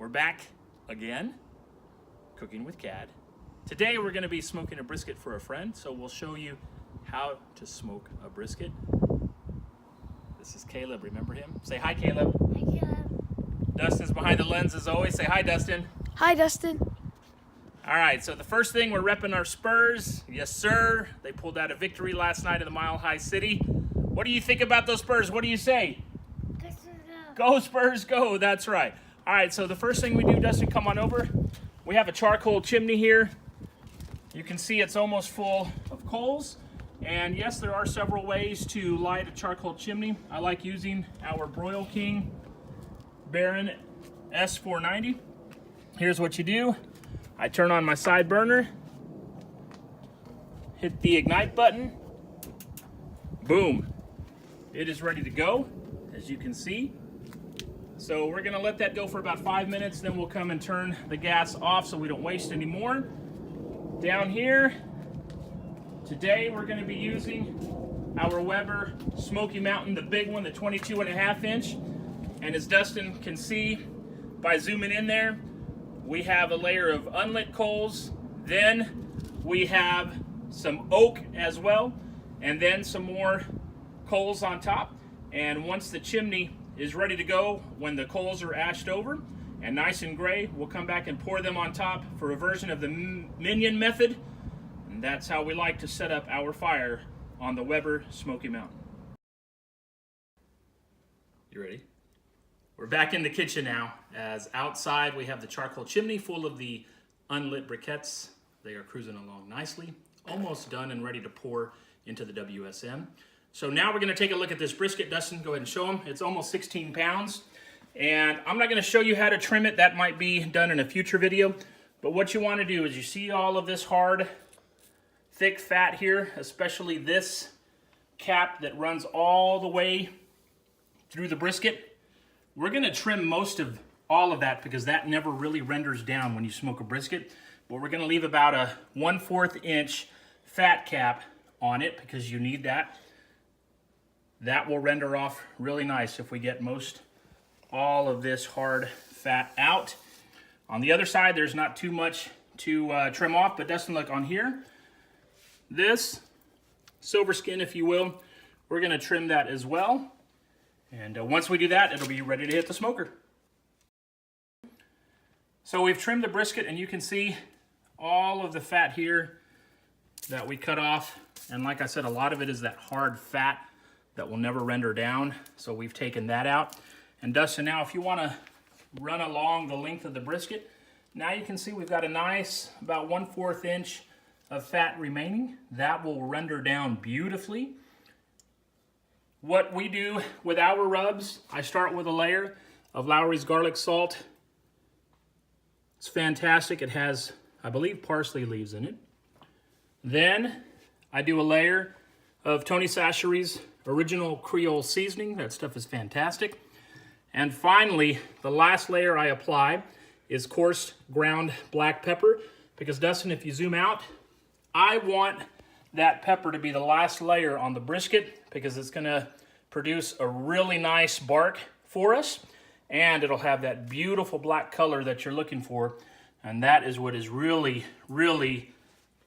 We're back again, cooking with Cad. Today we're going to be smoking a brisket for a friend, so we'll show you how to smoke a brisket. This is Caleb, remember him? Say hi, Caleb. Hi, Caleb. Dustin's behind the lens as always. Say hi, Dustin. Hi, Dustin. All right, so the first thing, we're repping our Spurs. Yes, sir. They pulled out a victory last night in the Mile High City. What do you think about those Spurs? What do you say? Go, Spurs, go. Go Spurs, go. That's right. All right, so the first thing we do, Dustin, come on over. We have a charcoal chimney here. You can see it's almost full of coals. And yes, there are several ways to light a charcoal chimney. I like using our Broil King Baron S490. Here's what you do. I turn on my side burner, hit the ignite button, boom. It is ready to go, as you can see. So we're gonna let that go for about 5 minutes, then we'll come and turn the gas off so we don't waste any more. Down here, today we're gonna be using our Weber Smoky Mountain, the big one, the 22.5 inch. And as Dustin can see by zooming in there, we have a layer of unlit coals, then we have some oak as well, and then some more coals on top. And once the chimney is ready to go, when the coals are ashed over and nice and gray, we'll come back and pour them on top for a version of the minion method. And that's how we like to set up our fire on the Weber Smoky Mountain. You ready? We're back in the kitchen now, as outside we have the charcoal chimney full of the unlit briquettes. They are cruising along nicely, almost done and ready to pour into the WSM. So now we're gonna take a look at this brisket. Dustin, go ahead and show them. It's almost 16 pounds. And I'm not gonna show you how to trim it. That might be done in a future video. But what you wanna do is, you see all of this hard, thick fat here, especially this cap that runs all the way through the brisket. We're gonna trim most of all of that because that never really renders down when you smoke a brisket. But we're gonna leave about a 1/4 inch fat cap on it because you need that. That will render off really nice if we get all of this hard fat out. On the other side, there's not too much to trim off, but Dustin, look on here. This silver skin, if you will, we're gonna trim that as well. And once we do that, it'll be ready to hit the smoker. So we've trimmed the brisket, and you can see all of the fat here that we cut off. And like I said, a lot of it is that hard fat that will never render down. So we've taken that out. And Dustin, now if you wanna run along the length of the brisket, now you can see we've got a nice, about 1/4 inch of fat remaining. That will render down beautifully. What we do with our rubs, I start with a layer of Lowry's garlic salt. It's fantastic. It has, I believe, parsley leaves in it. Then I do a layer of Tony Chachere's original Creole seasoning. That stuff is fantastic. And finally, the last layer I apply is coarse ground black pepper, because Dustin, if you zoom out, I want that pepper to be the last layer on the brisket because it's gonna produce a really nice bark for us, and it'll have that beautiful black color that you're looking for. And that is what is really, really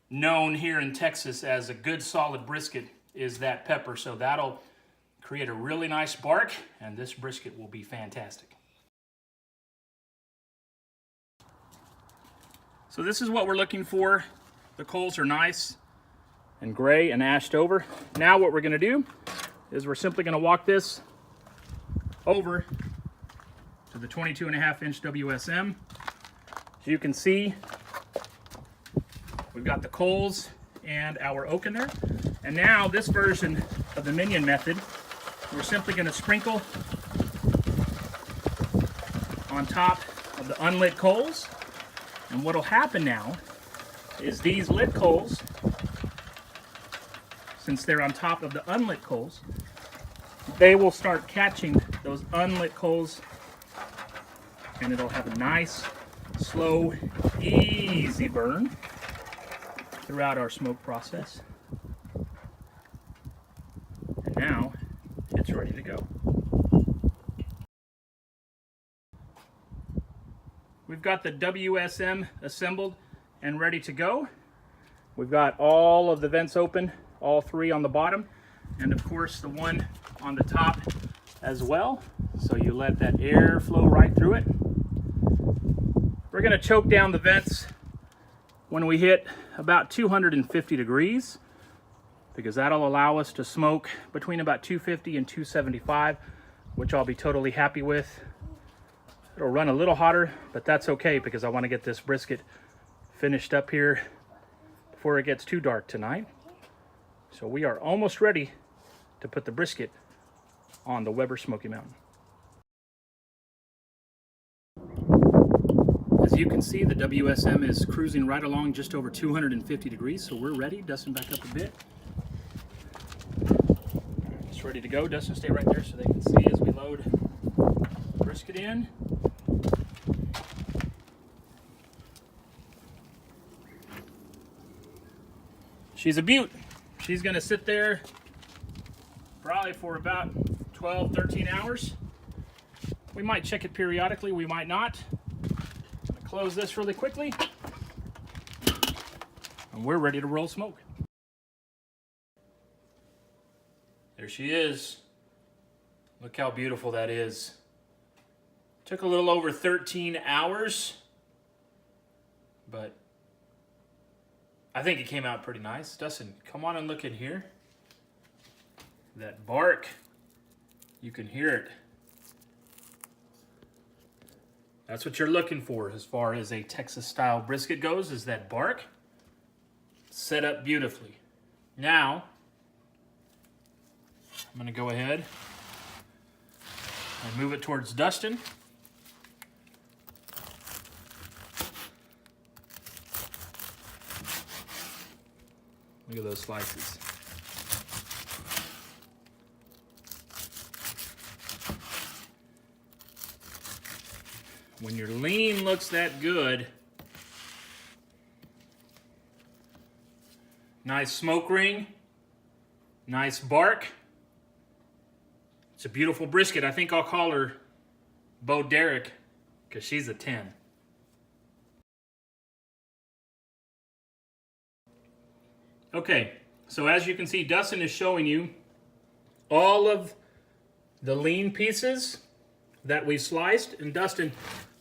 known here in Texas as a good solid brisket, is that pepper. So that'll create a really nice bark, and this brisket will be fantastic. So this is what we're looking for. The coals are nice and gray and ashed over. Now what we're gonna do is we're simply gonna walk this over to the 22.5 inch WSM. So you can see we've got the coals and our oak in there. And now this version of the minion method, we're simply gonna sprinkle on top of the unlit coals. And what'll happen now is these lit coals, since they're on top of the unlit coals, they will start catching those unlit coals, and it'll have a nice, slow, easy burn throughout our smoke process. And now it's ready to go. We've got the WSM assembled and ready to go. We've got all of the vents open, all three on the bottom, and of course the one on the top as well. So you let that air flow right through it. We're gonna choke down the vents when we hit about 250 degrees, because that'll allow us to smoke between about 250 and 275, which I'll be totally happy with. It'll run a little hotter, but that's okay because I want to get this brisket finished up here before it gets too dark tonight. So we are almost ready to put the brisket on the Weber Smoky Mountain. As you can see, the WSM is cruising right along just over 250 degrees, so we're ready. Dustin, back up a bit. It's ready to go. Dustin, stay right there so they can see as we load brisket in. She's a beaut. She's gonna sit there probably for about 12, 13 hours. We might check it periodically, we might not. I'm gonna close this really quickly, and we're ready to roll smoke. There she is. Look how beautiful that is. Took a little over 13 hours, but I think it came out pretty nice. Dustin, come on and look in here. That bark, you can hear it. That's what you're looking for as far as a Texas style brisket goes, is that bark set up beautifully. Now, I'm gonna go ahead and move it towards Dustin. Look at those slices. When your lean looks that good, nice smoke ring, nice bark. It's a beautiful brisket. I think I'll call her Bo Derek because she's a 10. Okay, so as you can see, Dustin is showing you all of the lean pieces that we sliced. And Dustin,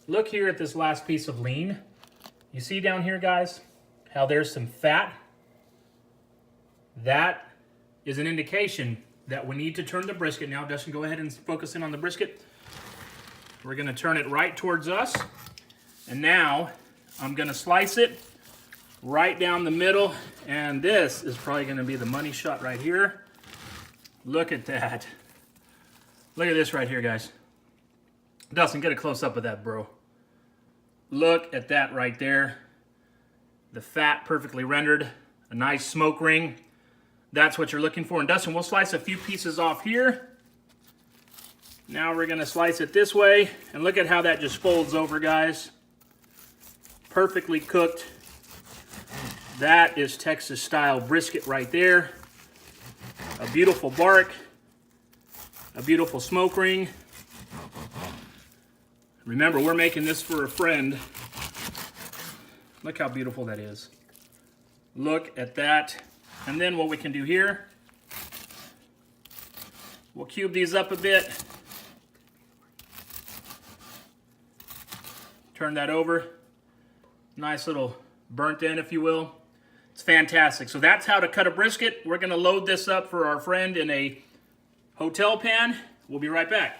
look here at this last piece of lean. You see down here, guys, how there's some fat? That is an indication that we need to turn the brisket. Now, Dustin, go ahead and focus in on the brisket. We're gonna turn it right towards us. And now I'm gonna slice it right down the middle, and this is probably going to be the money shot right here. Look at that. Look at this right here, guys. Dustin, get a close-up of that, bro. Look at that right there. The fat perfectly rendered, a nice smoke ring. That's what you're looking for. And Dustin, we'll slice a few pieces off here. Now we're going to slice it this way, and look at how that just folds over, guys. Perfectly cooked. That is Texas style brisket right there. A beautiful bark, a beautiful smoke ring. Remember, we're making this for a friend. Look how beautiful that is. Look at that. And then what we can do here, we'll cube these up a bit. Turn that over. Nice little burnt end, if you will. It's fantastic. So that's how to cut a brisket. We're going to load this up for our friend in a hotel pan. We'll be right back.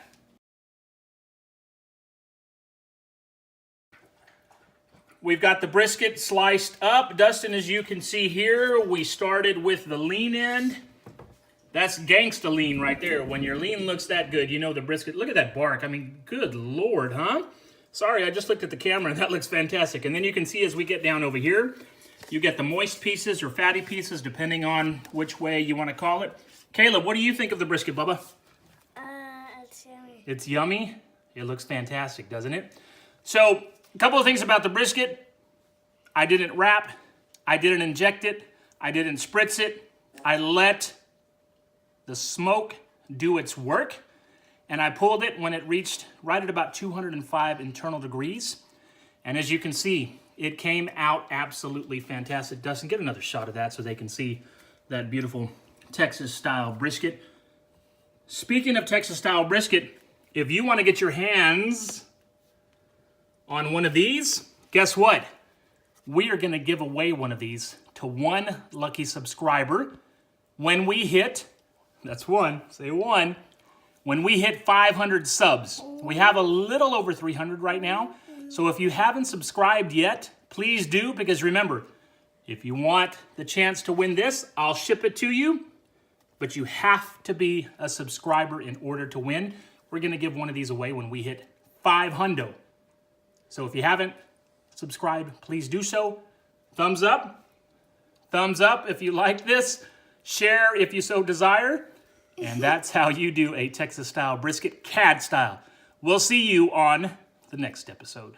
We've got the brisket sliced up. Dustin, as you can see here, we started with the lean end. That's gangsta lean right there. When your lean looks that good, you know the brisket. Look at that bark. I mean, good Lord, huh? Sorry, I just looked at the camera and that looks fantastic. And then you can see as we get down over here, you get the moist pieces or fatty pieces, depending on which way you want to call it. Caleb, what do you think of the brisket, Bubba? It's yummy. It's yummy. It looks fantastic, doesn't it? So, a couple of things about the brisket. I didn't wrap. I didn't inject it. I didn't spritz it. I let the smoke do its work. And I pulled it when it reached right at about 205 internal degrees. And as you can see, it came out absolutely fantastic. Dustin, get another shot of that so they can see that beautiful Texas-style brisket. Speaking of Texas-style brisket, if you want to get your hands on one of these, guess what? We are going to give away one of these to one lucky subscriber when we hit, that's one, say one, when we hit 500 subs. We have a little over 300 right now. So if you haven't subscribed yet, please do, because remember, if you want the chance to win this, I'll ship it to you, but you have to be a subscriber in order to win. We're gonna give one of these away when we hit 500. So if you haven't subscribed, please do so. Thumbs up if you like this. Share if you so desire. And that's how you do a Texas-style brisket, CAD style. We'll see you on the next episode.